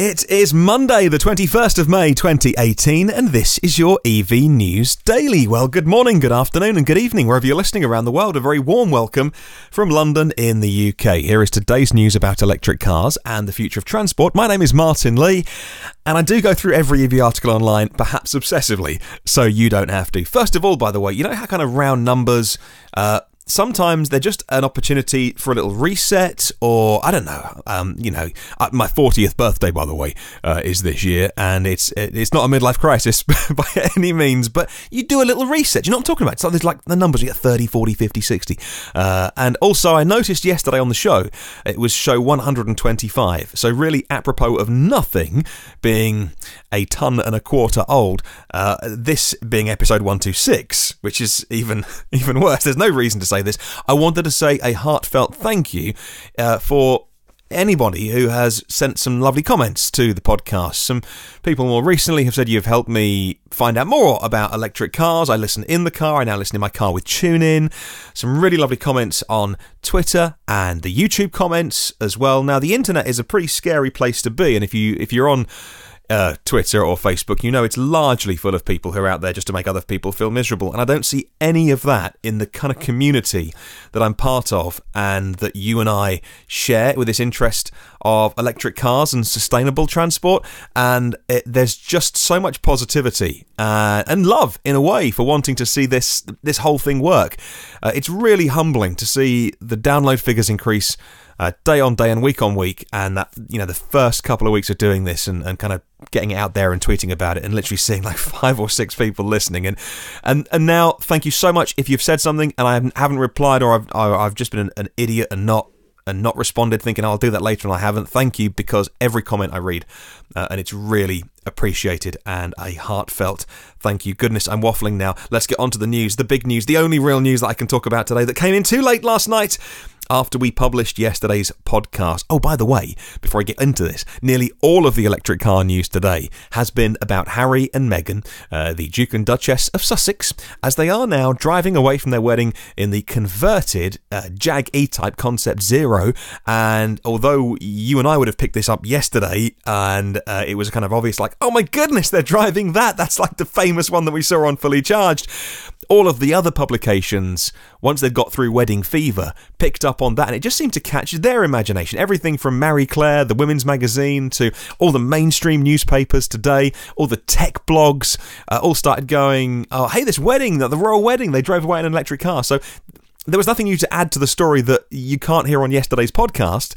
It is Monday, the 21st of May 2018, and this is your EV News Daily. Well, good morning, good afternoon, and good evening, wherever you're listening around the world. A very warm welcome from London in the UK. Here is today's news about electric cars and the future of transport. My name is Martin Lee, and I do go through every EV article online, perhaps obsessively, so you don't have to. First of all, by the way, you know how kind of round numbers... sometimes they're just an opportunity for a little reset, or I don't know. My 40th birthday, by the way, is this year, and it's not a midlife crisis by any means, but you do a little reset. Do you know what I'm talking about? So there's like the numbers, you get 30, 40, 50, 60. And also, I noticed yesterday on the show, it was show 125. So really apropos of nothing being a ton and a quarter old, this being episode 126, which is even worse. There's no reason to say this. I wanted to say a heartfelt thank you for anybody who has sent some lovely comments to the podcast. Some people more recently have said you've helped me find out more about electric cars. I listen in the car. I now listen in my car with TuneIn. Some really lovely comments on Twitter and the YouTube comments as well. Now, the internet is a pretty scary place to be, and if you're on Twitter or Facebook, you know it's largely full of people who are out there just to make other people feel miserable, and I don't see any of that in the kind of community that I'm part of and that you and I share with this interest of electric cars and sustainable transport. And there's just so much positivity and love, in a way, for wanting to see this whole thing work. It's really humbling to see the download figures increase day on day and week on week, and that, you know, the first couple of weeks of doing this and kind of getting it out there and tweeting about it and literally seeing like 5 or 6 people listening, and now thank you so much if you've said something and I haven't replied, or I've just been an idiot and not responded, thinking I'll do that later and I haven't. Thank you, because every comment I read and it's really appreciated, and a heartfelt thank you. Goodness, I'm waffling now. Let's get on to the news, the big news, the only real news that I can talk about today that came in too late last night after we published yesterday's podcast. Oh, by the way, before I get into this, nearly all of the electric car news today has been about Harry and Meghan, the Duke and Duchess of Sussex, as they are now driving away from their wedding in the converted Jag E-Type Concept Zero. And although you and I would have picked this up yesterday, and it was kind of obvious, like, oh my goodness, they're driving that. That's like the famous one that we saw on Fully Charged. All of the other publications, once they'd got through Wedding Fever, picked up on that, and it just seemed to catch their imagination. Everything from Marie Claire, the women's magazine, to all the mainstream newspapers today, all the tech blogs, all started going, oh, hey, this wedding, the royal wedding, they drove away in an electric car. So there was nothing new to add to the story that you can't hear on yesterday's podcast,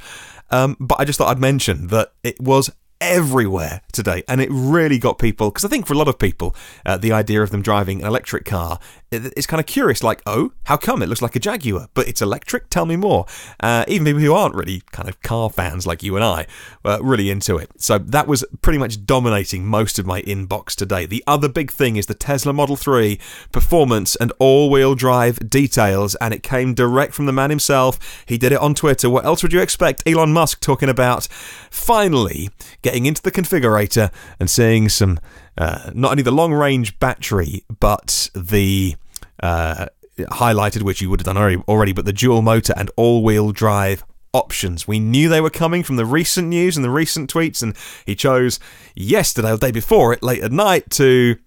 but I just thought I'd mention that it was everywhere today, and it really got people, because I think for a lot of people the idea of them driving an electric car is kind of curious, like, oh, how come it looks like a Jaguar but it's electric? Tell me more. Even people who aren't really kind of car fans like you and I were really into it. So that was pretty much dominating most of my inbox today. The other big thing is the Tesla Model 3 performance and all-wheel drive details, and it came direct from the man himself. He did it on Twitter. What else would you expect? Elon Musk talking about finally getting into the configurator and seeing some not only the long-range battery, but the highlighted, which you would have done already, but the dual motor and all-wheel drive options. We knew they were coming from the recent news and the recent tweets, and he chose yesterday, or the day before it, late at night, to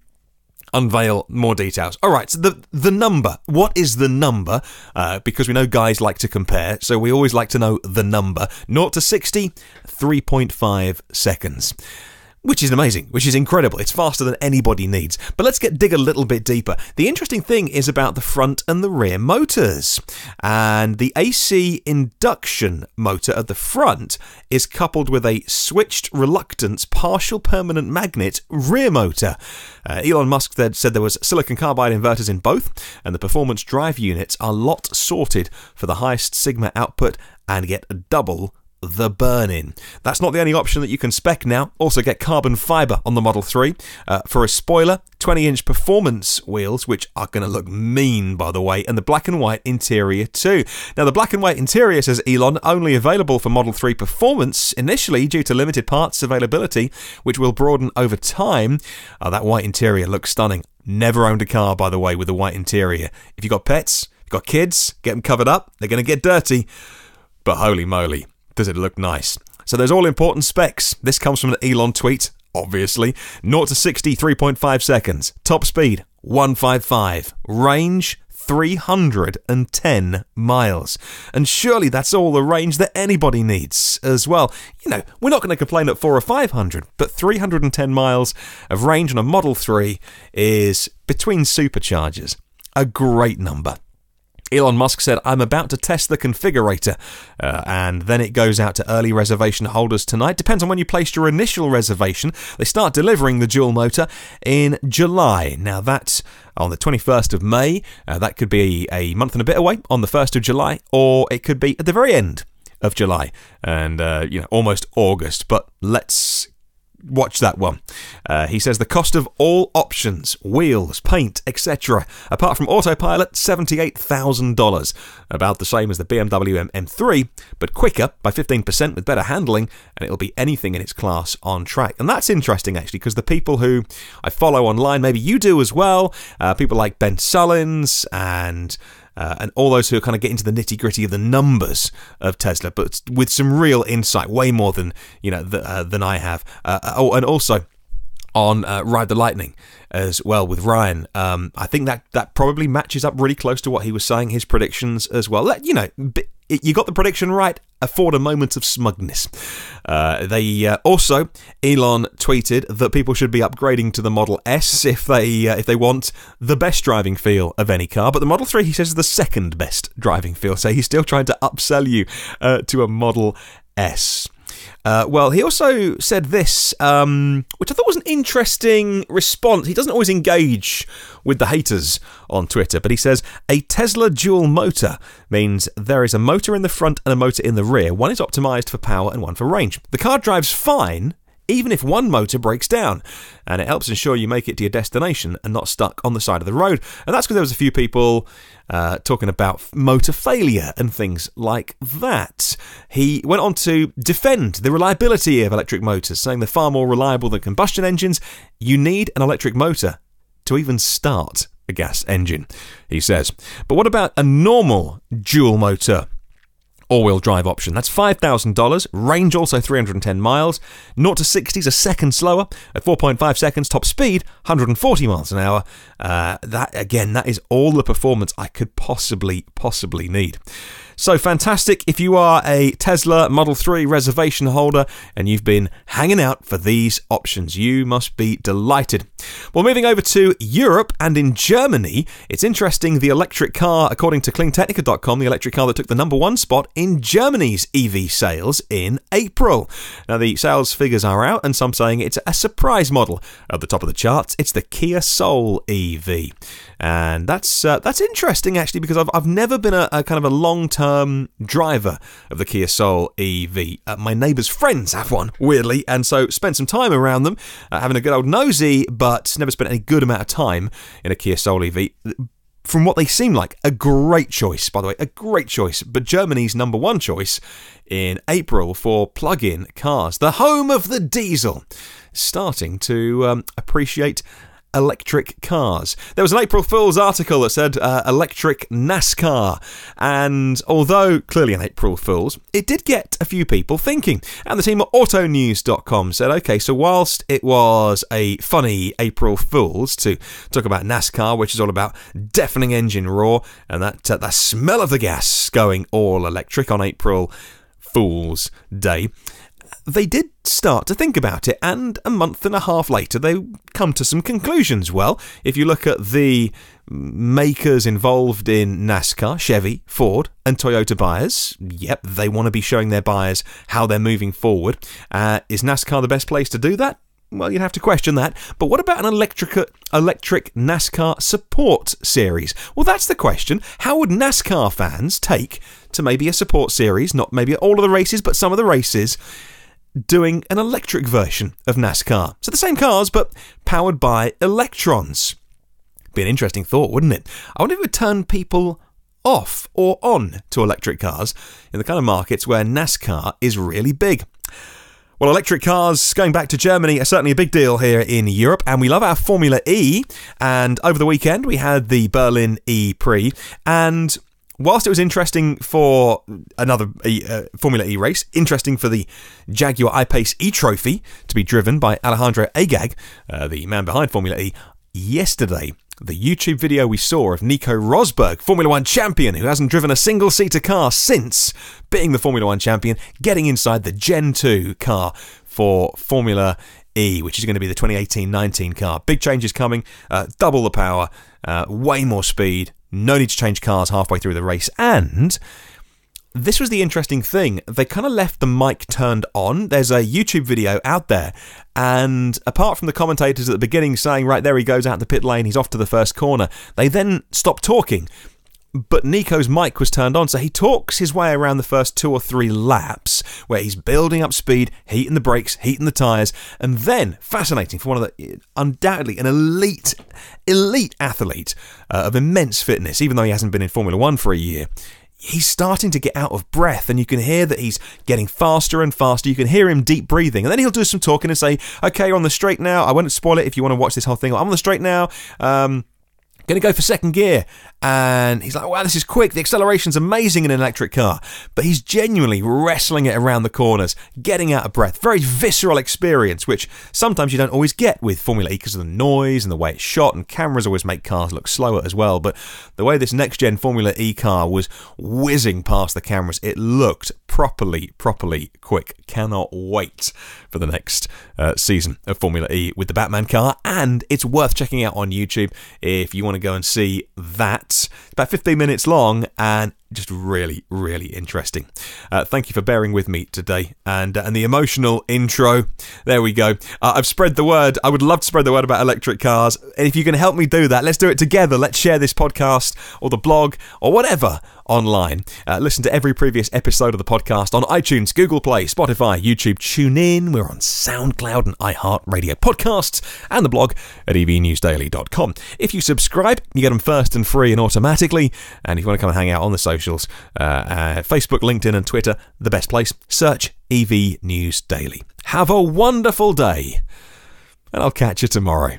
unveil more details. All right, so the number. What is the number? Because we know guys like to compare, so we always like to know the number. 0 to 60, 3.5 seconds. Which is amazing, which is incredible. It's faster than anybody needs. But let's dig a little bit deeper. The interesting thing is about the front and the rear motors. And the AC induction motor at the front is coupled with a switched reluctance partial permanent magnet rear motor. Elon Musk said there was silicon carbide inverters in both, and the performance drive units are lot sorted for the highest sigma output and get double the burn-in. That's not the only option that you can spec now. Also get carbon fibre on the Model 3 for a spoiler, 20-inch performance wheels, which are going to look mean, by the way, and the black and white interior too. Now, the black and white interior, says Elon, only available for Model 3 Performance initially due to limited parts availability, which will broaden over time. That white interior looks stunning. Never owned a car, by the way, with a white interior. If you've got pets, you've got kids, get them covered up. They're going to get dirty. But holy moly, does it look nice. So there's all-important specs. This comes from an Elon tweet, obviously. 0 to 60, 3.5 seconds. Top speed, 155. Range, 310 miles. And surely that's all the range that anybody needs as well. You know, we're not going to complain at 400 or 500, but 310 miles of range on a Model 3 is, between superchargers, a great number. Elon Musk said, I'm about to test the configurator, and then it goes out to early reservation holders tonight. Depends on when you placed your initial reservation. They start delivering the dual motor in July. Now that's on the 21st of May. That could be a month and a bit away on the 1st of July, or it could be at the very end of July and, almost August. But let's watch that one. He says the cost of all options, wheels, paint, etc., apart from autopilot, $78,000. About the same as the BMW M3, but quicker by 15% with better handling, and it'll be anything in its class on track. And that's interesting, actually, because the people who I follow online, maybe you do as well, people like Ben Sullins and all those who are kind of get into the nitty-gritty of the numbers of Tesla, but with some real insight, way more than than I have. And also on Ride the Lightning as well with Ryan. I think that probably matches up really close to what he was saying, his predictions as well. You got the prediction right. Afford a moment of smugness. Also, Elon tweeted that people should be upgrading to the Model S if they want the best driving feel of any car. But the Model 3, he says, is the second best driving feel. So he's still trying to upsell you to a Model S. Well, he also said this, which I thought was an interesting response. He doesn't always engage with the haters on Twitter, but he says, a Tesla dual motor means there is a motor in the front and a motor in the rear. One is optimized for power and one for range. The car drives fine, even if one motor breaks down, and it helps ensure you make it to your destination and not stuck on the side of the road. And that's because there was a few people talking about motor failure and things like that. He went on to defend the reliability of electric motors, saying they're far more reliable than combustion engines. You need an electric motor to even start a gas engine, he says. But what about a normal dual motor all-wheel drive option? That's $5,000. Range also 310 miles. 0 to 60 is a second slower at 4.5 seconds. Top speed 140 miles an hour. That is all the performance I could possibly need. So fantastic if you are a Tesla Model 3 reservation holder and you've been hanging out for these options. You must be delighted. Well, moving over to Europe and in Germany, it's interesting, the electric car, according to cleantechnica.com, the electric car that took the #1 spot in Germany's EV sales in April. Now, the sales figures are out and some saying it's a surprise model. At the top of the charts, it's the Kia Soul EV. And that's interesting, actually, because I've never been a kind of a long-term driver of the Kia Soul EV. My neighbour's friends have one, weirdly, and so spent some time around them, having a good old nosy, but never spent any good amount of time in a Kia Soul EV. From what they seem like, a great choice, by the way, a great choice, but Germany's #1 choice in April for plug-in cars. The home of the diesel, starting to appreciate electric cars. There was an April Fool's article that said electric NASCAR, and although clearly an April Fool's, it did get a few people thinking. And the team at autonews.com said, okay, so whilst it was a funny April Fool's to talk about NASCAR, which is all about deafening engine roar and that smell of the gas going all electric on April Fool's Day, they did start to think about it, and a month and a half later they come to some conclusions. Well, if you look at the makers involved in NASCAR, Chevy, Ford and Toyota buyers, yep, they want to be showing their buyers how they're moving forward. Is NASCAR the best place to do that? Well, you'd have to question that. But what about an electric NASCAR support series? Well, that's the question. How would NASCAR fans take to maybe a support series, not maybe all of the races, but some of the races, doing an electric version of NASCAR? So the same cars, but powered by electrons. Be an interesting thought, wouldn't it? I wonder if it would turn people off or on to electric cars in the kind of markets where NASCAR is really big. Well, electric cars, going back to Germany, are certainly a big deal here in Europe, and we love our Formula E. And over the weekend, we had the Berlin E-Prix, and whilst it was interesting for another Formula E race, interesting for the Jaguar I-Pace E-Trophy to be driven by Alejandro Agag, the man behind Formula E, yesterday, the YouTube video we saw of Nico Rosberg, Formula 1 champion, who hasn't driven a single-seater car since being the Formula 1 champion, getting inside the Gen 2 car for Formula E, which is going to be the 2018-19 car. Big changes coming, double the power, way more speed, no need to change cars halfway through the race, and this was the interesting thing. They kind of left the mic turned on. There's a YouTube video out there, and apart from the commentators at the beginning saying, right, there he goes out the pit lane, he's off to the first corner, they then stopped talking. But Nico's mic was turned on, so he talks his way around the first 2 or 3 laps, where he's building up speed, heating the brakes, heating the tyres, and then, fascinating, for one of the, undoubtedly an elite athlete of immense fitness, even though he hasn't been in Formula 1 for a year, he's starting to get out of breath, and you can hear that he's getting faster and faster. You can hear him deep breathing, and then he'll do some talking and say, okay, you're on the straight now. I won't spoil it if you want to watch this whole thing. I'm on the straight now. Going to go for second gear. And he's like, wow, this is quick. The acceleration's amazing in an electric car. But he's genuinely wrestling it around the corners, getting out of breath. Very visceral experience, which sometimes you don't always get with Formula E because of the noise and the way it's shot, and cameras always make cars look slower as well. But the way this next-gen Formula E car was whizzing past the cameras, it looked properly quick. Cannot wait for the next season of Formula E with the Batman car, and it's worth checking out on YouTube if you want to go and see that. It's about 15 minutes long and just really interesting. Thank you for bearing with me today, and the emotional intro. There we go. I've spread the word. I would love to spread the word about electric cars, and if you can help me do that, let's do it together. Let's share this podcast or the blog or whatever online. Listen to every previous episode of the podcast on iTunes, Google Play, Spotify, YouTube, TuneIn. We're on SoundCloud and iHeartRadio podcasts, and the blog at evnewsdaily.com. If you subscribe, you get them first and free and automatically. And if you want to come and hang out on the socials, Facebook, LinkedIn and Twitter, the best place. Search EV News Daily. Have a wonderful day, and I'll catch you tomorrow.